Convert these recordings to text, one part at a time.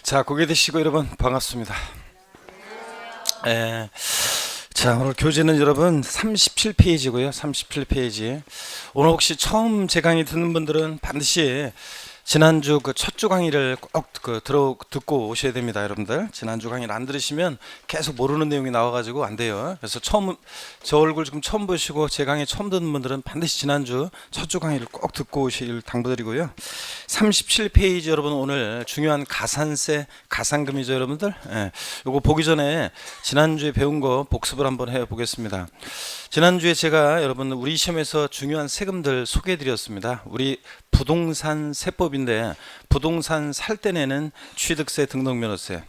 자, 고개 드시고 여러분 반갑습니다. 자, 오늘 교재는 여러분 37페이지고요. 37페이지. 오늘 혹시 처음 제 강의 듣는 분들은 반드시 지난주 그 첫 주 강의를 꼭 듣고 오셔야 됩니다, 여러분들. 지난주 강의를 안 들으시면 계속 모르는 내용이 나와가지고 안 돼요. 그래서 저 얼굴 지금 처음 보시고 제 강의 처음 듣는 분들은 반드시 지난주 첫 주 강의를 꼭 듣고 오시길 당부드리고요. 37페이지 여러분, 오늘 중요한 가산세, 가산금이죠, 여러분들. 요거 보기 전에 지난주에 배운 거 복습을 한번 해보겠습니다. 지난주에 제가 여러분 우리 시험에서 중요한 세금들 소개해드렸습니다. 우리 부동산 세법인데, 부동산 살 때 내는 취득세, 등록면허세,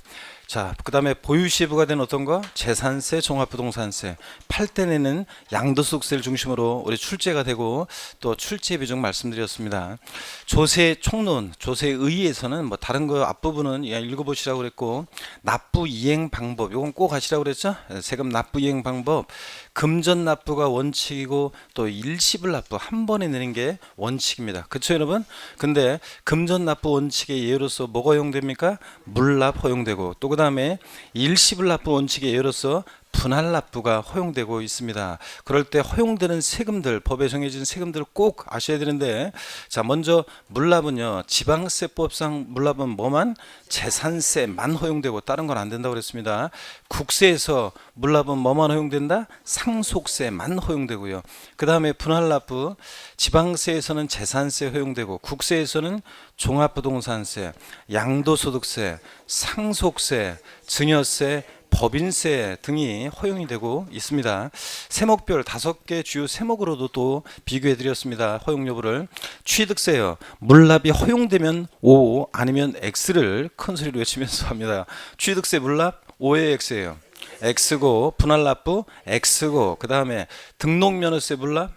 자, 그 다음에 보유시부가 된 어떤 거? 재산세, 종합부동산세, 팔 때 내는 양도소득세를 중심으로 우리 출제가 되고, 또 출제 비중 말씀드렸습니다. 조세 총론, 조세의에서는 뭐 다른 거 앞부분은 읽어보시라고 그랬고, 납부 이행 방법, 요건 꼭 하시라고 그랬죠? 세금 납부 이행 방법, 금전 납부가 원칙이고, 또 일시불 납부 한 번에 내는 게 원칙입니다. 그렇죠, 여러분? 근데 금전 납부 원칙의 예로서 뭐가 허용됩니까? 물납 허용되고, 또 그 다음에 일시불 납부 원칙의 예로서 분할 납부가 허용되고 있습니다. 그럴 때 허용되는 세금들, 법에 정해진 세금들을 꼭 아셔야 되는데, 자, 먼저 물납은요, 지방세법상 물납은 뭐만? 재산세만 허용되고 다른 건 안 된다고 그랬습니다. 국세에서 물납은 뭐만 허용된다? 상속세만 허용되고요. 그 다음에 분할 납부, 지방세에서는 재산세 허용되고, 국세에서는 종합부동산세, 양도소득세, 상속세, 증여세, 법인세 등이 허용이 되고 있습니다. 세목별 5개 주요 세목으로도 또 비교해 드렸습니다. 허용 여부를. 취득세요, 물납이 허용되면 O 아니면 X를 큰 소리로 외치면서 합니다. 취득세 물납 O의 X예요. X고, 분할 납부 X고, 그 다음에 등록면허세 물납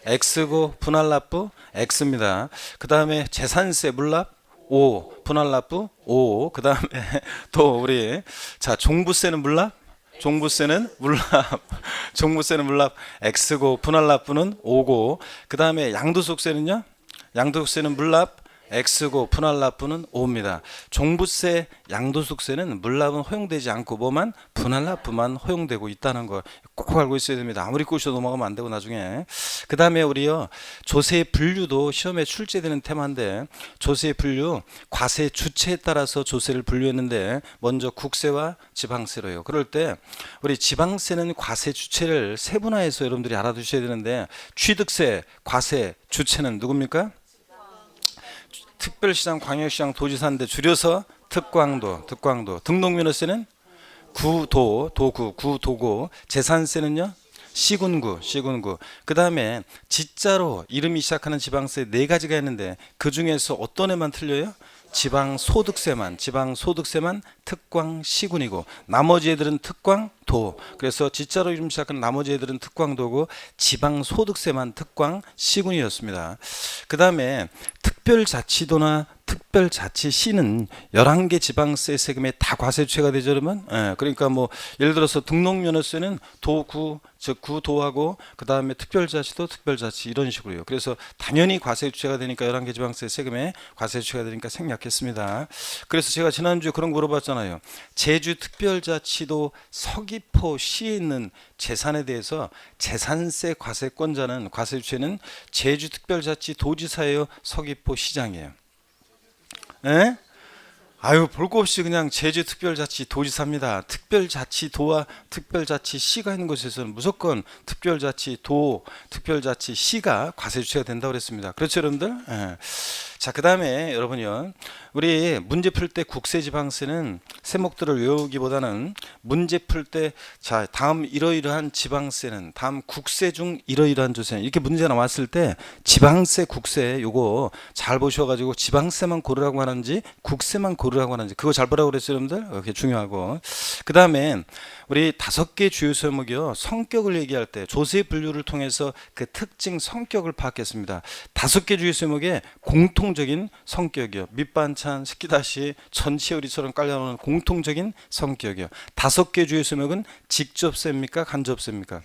X고, 분할 납부 X입니다. 그 다음에 재산세 물납 O, 분할 납부 O, 그 다음에 또 우리, 자, 종부세는 물납, 종부세는 물납, 종부세는 물납 X고, 분할 납부는 O고, 그 다음에 양도소득세는요, 양도소득세는 물납 X고, 분할 납부는 O입니다. 종부세, 양도소득세는 물납은 허용되지 않고 뭐만? 분할 납부만 허용되고 있다는 거 꼭 알고 있어야 됩니다. 아무리 꼬셔 넘어가면 안 되고 나중에. 그 다음에 우리요, 조세 분류도 시험에 출제되는 테마인데, 조세 분류, 과세 주체에 따라서 조세를 분류했는데, 먼저 국세와 지방세로요. 그럴 때 우리 지방세는 과세 주체를 세분화해서 여러분들이 알아두셔야 되는데, 취득세, 과세 주체는 누굽니까? 특별시장, 광역시장, 도지사인데 줄여서 특광도, 특광도. 등록면허세는 구도, 구도고. 재산세는요, 시군구, 시군구. 그 다음에 지자로 이름이 시작하는 지방세 4가지가 있는데, 그 중에서 어떤 애만 틀려요? 지방소득세만, 지방소득세만 특광 시군이고, 나머지 애들은 특광 도. 그래서 지자로 이름 시작하는 나머지 애들은 특광도고, 지방소득세만 특광 시군이었습니다. 그 다음에 특별자치도나 특별자치시는 11개 지방세 세금에 다 과세 주체가 되죠, 여러분. 그러니까 뭐 예를 들어서 등록면허세는 도구, 즉 구도하고, 그 다음에 특별자치도 특별자치, 이런 식으로요. 그래서 당연히 과세 주체가 되니까 11개 지방세 세금에 과세 주체가 되니까 생략했습니다. 그래서 제가 지난주에 그런 거 물어봤잖아요. 제주특별자치도 서귀포시에 있는 재산에 대해서 재산세 과세권자는, 과세 주체는 제주특별자치 도지사예요, 서귀포시장이에요? 에? 아유, 볼 거 없이 그냥 제주특별자치 도지사입니다. 특별자치도와 특별자치시가 있는 곳에서는 무조건 특별자치도, 특별자치시가 과세 주체가 된다고 그랬습니다. 그렇죠, 여러분들? 자, 그 다음에 여러분요, 우리 문제 풀 때 국세지방세는 세목들을 외우기보다는 문제 풀 때, 자, 다음 이러이러한 지방세는, 다음 국세 중 이러이러한 조세는, 이렇게 문제 나왔을 때 지방세, 국세 요거 잘 보셔가지고 지방세만 고르라고 하는지 국세만 고르라고 하는지 그거 잘 보라고 그랬어요, 여러분들. 그게 중요하고. 그 다음에 우리 5개 주요 세목이요, 성격을 얘기할 때 조세 분류를 통해서 그 특징 성격을 파악했습니다. 5개 주요 세목에 공통적인 성격이요, 밑반찬, 식기다시, 전치요리처럼 깔려놓은 공통적인 성격이요. 5개 주요 세목은 직접세입니까, 간접세입니까?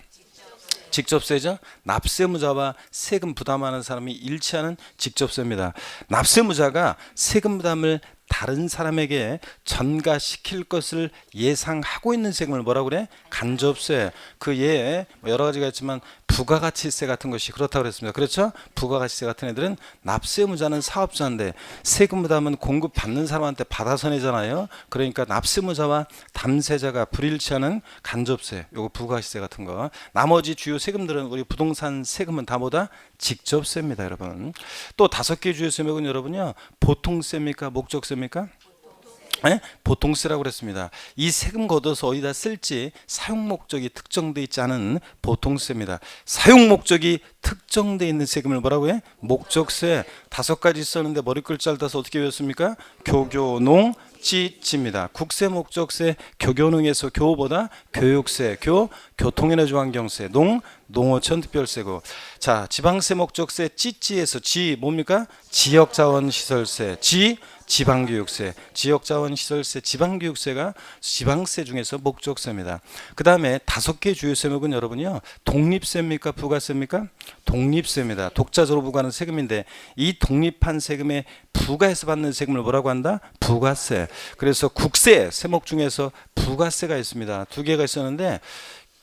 직접세죠. 납세무자와 세금 부담하는 사람이 일치하는 직접세입니다. 납세무자가 세금 부담을 다른 사람에게 전가시킬 것을 예상하고 있는 세금을 뭐라고 그래? 간접세. 그 예에 여러 가지가 있지만 부가가치세 같은 것이 그렇다고 그랬습니다. 그렇죠? 부가가치세 같은 애들은 납세 의무자는 사업자인데 세금 부담은 공급받는 사람한테 받아서 내잖아요. 그러니까 납세 의무자와 담세자가 불일치하는 간접세, 요거 부가가치세 같은 거. 나머지 주요 세금들은 우리 부동산 세금은 다 뭐다? 직접세입니다, 여러분. 또 5개 주요 세금은 여러분요, 보통세입니까? 목적세입니까? 네? 보통세라고 그랬습니다. 이 세금 걷어서 어디다 쓸지 사용 목적이 특정되어 있지 않은 보통세입니다. 사용 목적이 특정되어 있는 세금을 뭐라고 해? 목적세. 5가지 있었는데 머리글자를 따서 어떻게 외웠습니까? 교교농 찌입니다. 국세, 목적세, 교교농에서 교보다 교육세, 교통에너지 환경세, 농어촌 특별세고. 자, 지방세, 목적세, 찌에서 지 뭡니까? 지역자원시설세, 지방교육세, 지역자원시설세, 지방교육세가 지방세 중에서 목적세입니다. 그 다음에 5개 주요 세목은 여러분요, 독립세입니까? 부가세입니까? 독립세입니다. 독자적으로 부과하는 세금인데 이 독립한 세금에 부가해서 받는 세금을 뭐라고 한다? 부가세. 그래서 국세 세목 중에서 부가세가 있습니다. 2개가 있었는데,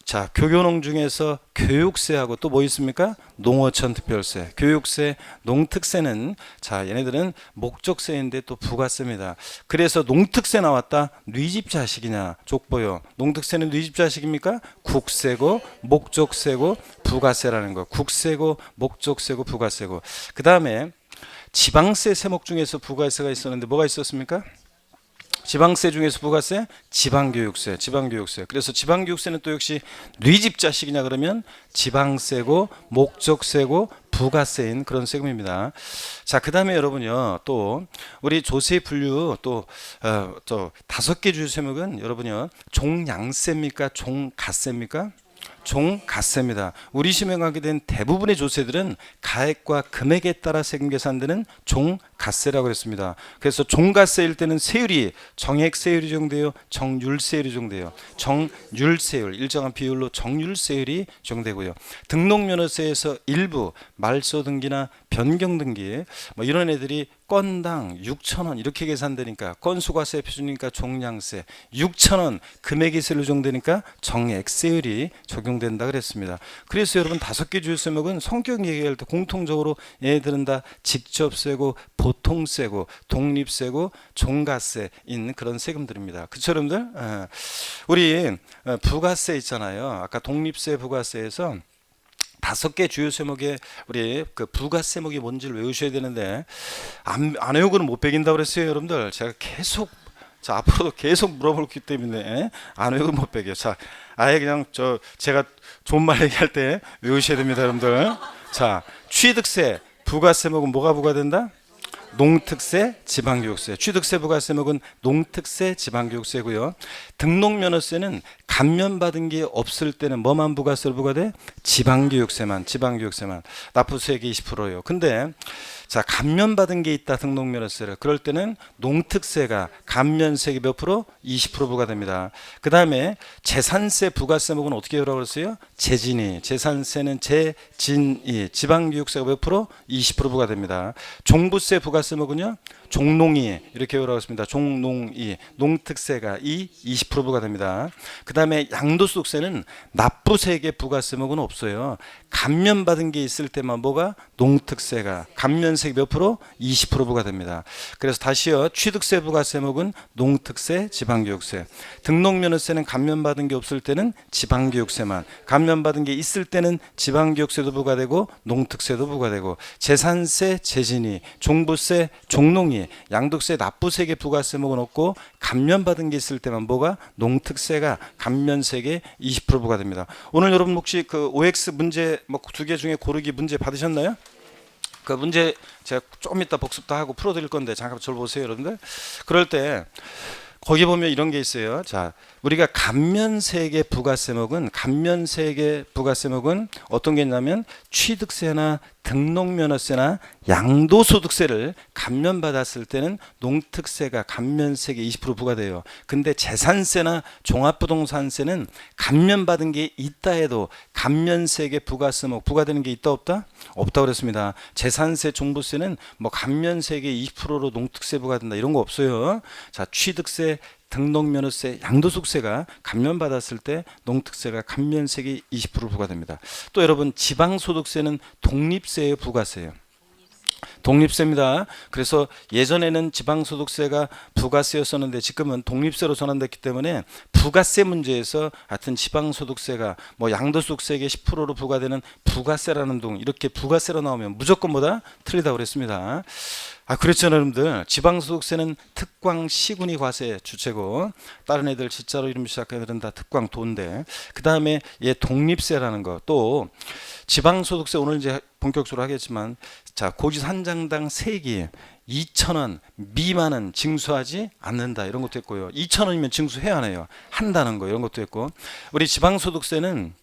자, 교교농 중에서 교육세하고 또 뭐 있습니까? 농어촌 특별세, 교육세, 농특세는, 자, 얘네들은 목적세인데 또 부가세입니다. 그래서 농특세 나왔다. 뉘집 자식이냐? 족보요. 농특세는 뉘집 자식입니까? 국세고 목적세고 부가세라는 거. 국세고 목적세고 부가세고. 그 다음에 지방세 세목 중에서 부가세가 있었는데 뭐가 있었습니까? 지방세 중에서 부가세, 지방교육세, 지방교육세. 그래서 지방교육세는 또 역시 뉘집 자식이냐 그러면 지방세고 목적세고 부가세인 그런 세금입니다. 자, 그 다음에 여러분요, 또 우리 조세 분류 또 5개 주요 세목은 여러분요, 종양세입니까? 종가세입니까? 종가세입니다. 우리 시험에 가게 된 대부분의 조세들은 가액과 금액에 따라 세금 계산되는 종가세라고 했습니다. 그래서 종가세일 때는 세율이 정액세율이 적용돼요, 정률세율이 적용돼요. 정률세율, 일정한 비율로 정률세율이 적용되고요. 등록면허세에서 일부 말소등기나 변경등기 뭐 이런 애들이 건당 6,000원 이렇게 계산되니까 건수과세 표준이니까 종량세, 6,000원 금액이 세율로 적용되니까 정액세율이 적용된다 그랬습니다. 그래서 여러분 5개 주요 세목은 성격 얘기할 때 공통적으로 얘네들은 다 직접세고 보통세고 독립세고 종가세인 그런 세금들입니다. 그쵸 여러분들? 우리 부가세 있잖아요. 아까 독립세 부가세에서 5개 주요 세목에 우리 그 부가세목이 뭔지를 외우셔야 되는데 안 외우고는 못 배긴다고 그랬어요, 여러분들. 제가 계속, 자, 앞으로도 계속 물어볼기 때문에 안 외우고는 못 배겨요. 자, 아예 그냥 제가 좋은 말 얘기할 때 외우셔야 됩니다, 여러분들. 자, 취득세 부가세목은 뭐가 부과된다? 농특세, 지방교육세. 취득세 부가세목은 농특세, 지방교육세고요. 등록면허세는 감면받은 게 없을 때는 뭐만 부가세로 부과돼? 지방교육세만. 납부세액이 20%예요. 근데 자, 감면받은 게 있다, 등록면허세를. 그럴 때는 농특세가 감면세액이 몇 프로? 20% 부과됩니다. 그 다음에 재산세 부가세목은 어떻게 하라고 그랬어요? 재진이. 재산세는 재진이. 지방교육세가 몇 프로? 20% 부과됩니다. 종부세 부가세목은요? 종농이 이렇게 외우라고 했습니다. 종농이. 농특세가 20% 부과됩니다. 그 다음에 양도소득세는 납부세액의 부가세목은 없어요. 감면받은 게 있을 때만 뭐가? 농특세가 감면세액 몇 프로? 20% 부과됩니다. 그래서 다시요, 취득세 부가세목은 농특세, 지방교육세. 등록면허세는 감면받은 게 없을 때는 지방교육세만, 감면받은 게 있을 때는 지방교육세도 부과되고 농특세도 부과되고, 재산세, 재진이, 종부세, 종농이, 양도세, 납부세액의 부가세목은 없고 감면받은 게 있을 때만 뭐가? 농특세가 감면세액의 20% 부과됩니다. 오늘 여러분 혹시 그 OX 문제 뭐 2개 중에 고르기 문제 받으셨나요? 그 문제 제가 좀 이따 복습도 하고 풀어드릴 건데 잠깐 저를 보세요, 여러분들. 그럴 때 거기 보면 이런 게 있어요. 자, 우리가 감면세액의 부가세목은 어떤 게 있냐면 취득세나 등록면허세나 양도소득세를 감면받았을 때는 농특세가 감면세가 20% 부과돼요. 근데 재산세나 종합부동산세는 감면받은 게 있다 해도 감면세계 부가세목 부과되는 게 있다 없다? 없다고 그랬습니다. 재산세, 종부세는 뭐 감면세계 20%로 농특세 부과된다 이런 거 없어요. 자, 취득세, 등록면허세, 양도소득세가 감면받았을 때 농특세가 감면세계 20% 부과됩니다. 또 여러분 지방소득세는 독립세예요, 부가세예요? 독립세입니다. 그래서 예전에는 지방소득세가 부가세였었는데 지금은 독립세로 전환됐기 때문에 부가세 문제에서 하여튼 지방소득세가 뭐 양도소득세에 10%로 부과되는 부가세라는 동 이렇게 부가세로 나오면 무조건 뭐다? 틀리다고 그랬습니다. 그렇죠 여러분들. 지방소득세는 특광 시군이 과세 주체고 다른 애들 진짜로 이름 시작한 애들은 다 특광 도인데 그 다음에 얘 독립세라는 거 또 지방소득세 오늘 이제 본격적으로 하겠지만 자 고지산장당 세기 2,000원 미만은 징수하지 않는다 이런 것도 했고요. 2,000원이면 징수해야 하네요. 한다는 거 이런 것도 했고 우리 지방소득세는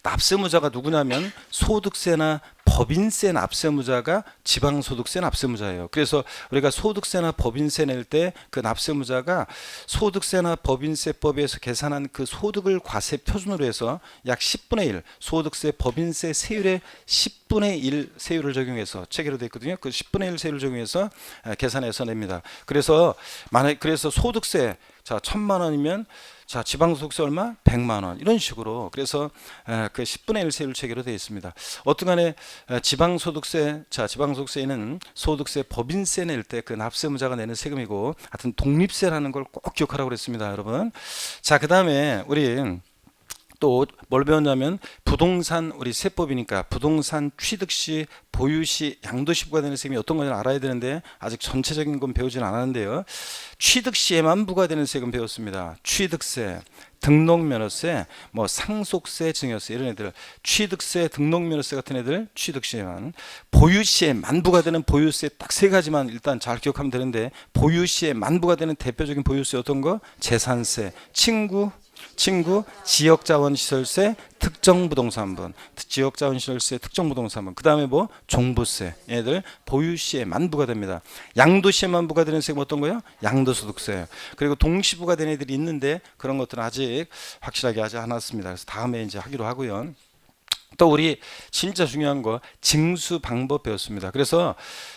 납세무자가 누구냐면 소득세나 법인세 납세무자가 지방소득세 납세무자예요. 그래서 우리가 소득세나 법인세 낼 때 그 납세무자가 소득세나 법인세법에서 계산한 그 소득을 과세 표준으로 해서 약 10분의 1 소득세 법인세 세율의 10분의 1 세율을 적용해서 체계로 되어 있거든요. 그 10분의 1 세율을 적용해서 계산해서 냅니다. 그래서 그래서 소득세 자 1,000만 원이면 자 지방소득세 얼마? 100만 원 이런 식으로 그래서 그 10분의 1 세율 체계로 되어 있습니다. 어떠간에 지방소득세 자 지방소득세는 소득세 법인세 낼 때 그 납세무자가 내는 세금이고 하여튼 독립세라는 걸 꼭 기억하라고 그랬습니다 여러분. 자 그 다음에 우리 또 뭘 배웠냐면 부동산 우리 세법이니까 부동산 취득 시 보유 시 양도 시 부과되는 세금이 어떤 건지 알아야 되는데 아직 전체적인 건 배우진 않았는데요. 취득 시에만 부과되는 세금 배웠습니다. 취득세, 등록면허세, 뭐 상속세, 증여세 이런 애들 취득세, 등록면허세 같은 애들 취득 시에만 보유 시에만 부과되는 보유세 딱 세 가지만 일단 잘 기억하면 되는데 보유 시에만 부과되는 대표적인 보유세 어떤 거? 재산세, 친구, 지역자원시설세, 특정부동산분, 지역자원시설세, 특정부동산분. 그 다음에 뭐 종부세. 얘들 보유시에만 부과됩니다. 양도시에만 부과되는 세금 어떤 거요? 양도소득세. 그리고 동시부가 된 애들이 있는데 그런 것들은 아직 확실하게 하지 않았습니다. 그래서 다음에 이제 하기로 하고요. 또 우리 진짜 중요한 거 징수 방법 배웠습니다. 그래서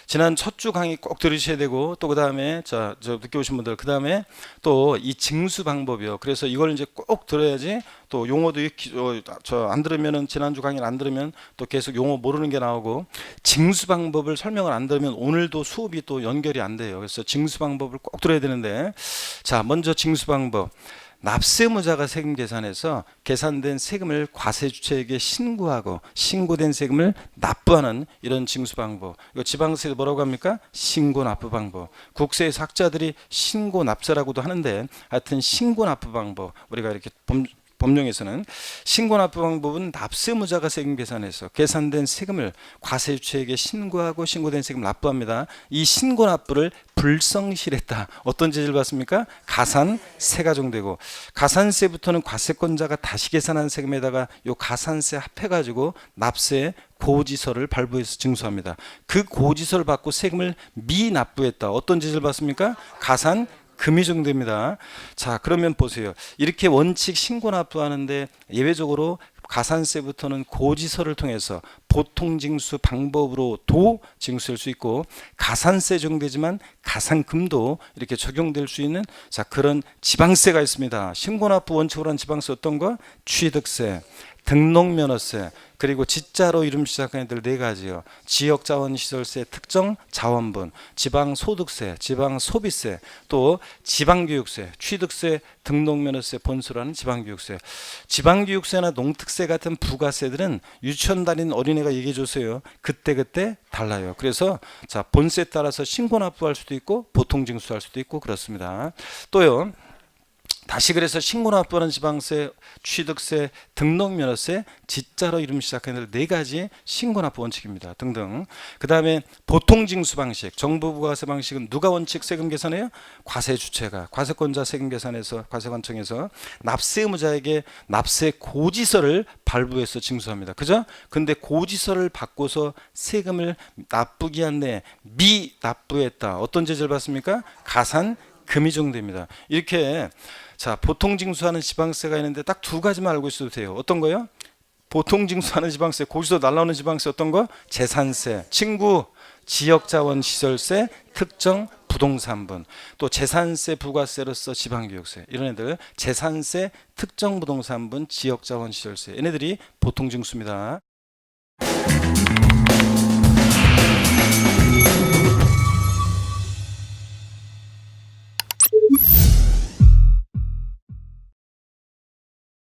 지난 첫 주 강의 꼭 들으셔야 되고 또 그 다음에 저 늦게 오신 분들 그 다음에 또 이 징수 방법이요. 그래서 이걸 이제 꼭 들어야지 또 용어도 저 안 들으면은 지난주 강의를 안 들으면 또 계속 용어 모르는 게 나오고 징수 방법을 설명을 안 들으면 오늘도 수업이 또 연결이 안 돼요. 그래서 징수 방법을 꼭 들어야 되는데 자 먼저 징수 방법. 납세무자가 세금 계산해서 계산된 세금을 과세주체에게 신고하고 신고된 세금을 납부하는 이런 징수 방법. 이거 지방세도 뭐라고 합니까? 신고 납부 방법. 국세의 학자들이 신고 납세라고도 하는데 하여튼 신고 납부 방법 우리가 이렇게 법령에서는 신고 납부 방법은 납세무자가 세금 계산해서 계산된 세금을 과세주체에게 신고하고 신고된 세금을 납부합니다. 이 신고 납부를 불성실했다. 어떤 죄를 받습니까? 가산세 가정되고 가산세부터는 과세권자가 다시 계산한 세금에다가 요 가산세 합해가지고 납세 고지서를 발부해서 징수합니다. 그 고지서를 받고 세금을 미납부했다. 어떤 죄를 받습니까? 가산 금이 적용됩니다. 자 그러면 보세요. 이렇게 원칙 신고 납부하는데 예외적으로 가산세부터는 고지서를 통해서 보통징수 방법으로도 징수할 수 있고 가산세 적용되지만 가산금도 이렇게 적용될 수 있는 자 그런 지방세가 있습니다. 신고 납부 원칙으로 한 지방세 어떤 거? 취득세, 등록면허세 그리고 지자로 이름 시작한 애들 네 가지요. 지역자원시설세, 특정자원분, 지방소득세, 지방소비세, 또 지방교육세, 취득세, 등록면허세, 본수라는 지방교육세. 지방교육세나 농특세 같은 부가세들은 유치원 다니는 어린애가 얘기해 주세요. 그때 달라요. 그래서 자 본세에 따라서 신고 납부할 수도 있고 보통징수할 수도 있고 그렇습니다. 또요. 다시 그래서 신고납부하는 지방세, 취득세, 등록면허세, 지자로 이름 시작하는 네 가지 신고납부 원칙입니다. 등등. 그 다음에 보통징수 방식, 정부부가세 방식은 누가 원칙 세금 계산해요? 과세 주체가, 과세권자 세금 계산에서 과세관청에서 납세 의무자에게 납세 고지서를 발부해서 징수합니다. 그죠? 근데 고지서를 받고서 세금을 납부기 한내 미납부했다. 어떤 제재를 받습니까? 가산 금이 적용됩니다. 이렇게 자, 보통 징수하는 지방세가 있는데 딱 두 가지만 알고 있어도 돼요. 어떤 거요? 보통 징수하는 지방세, 고지서 날라오는 지방세 어떤 거? 재산세, 친구, 지역자원시설세, 특정 부동산분, 또 재산세, 부가세로서 지방교육세, 이런 애들 재산세, 특정 부동산분, 지역자원시설세, 얘네들이 보통 징수입니다.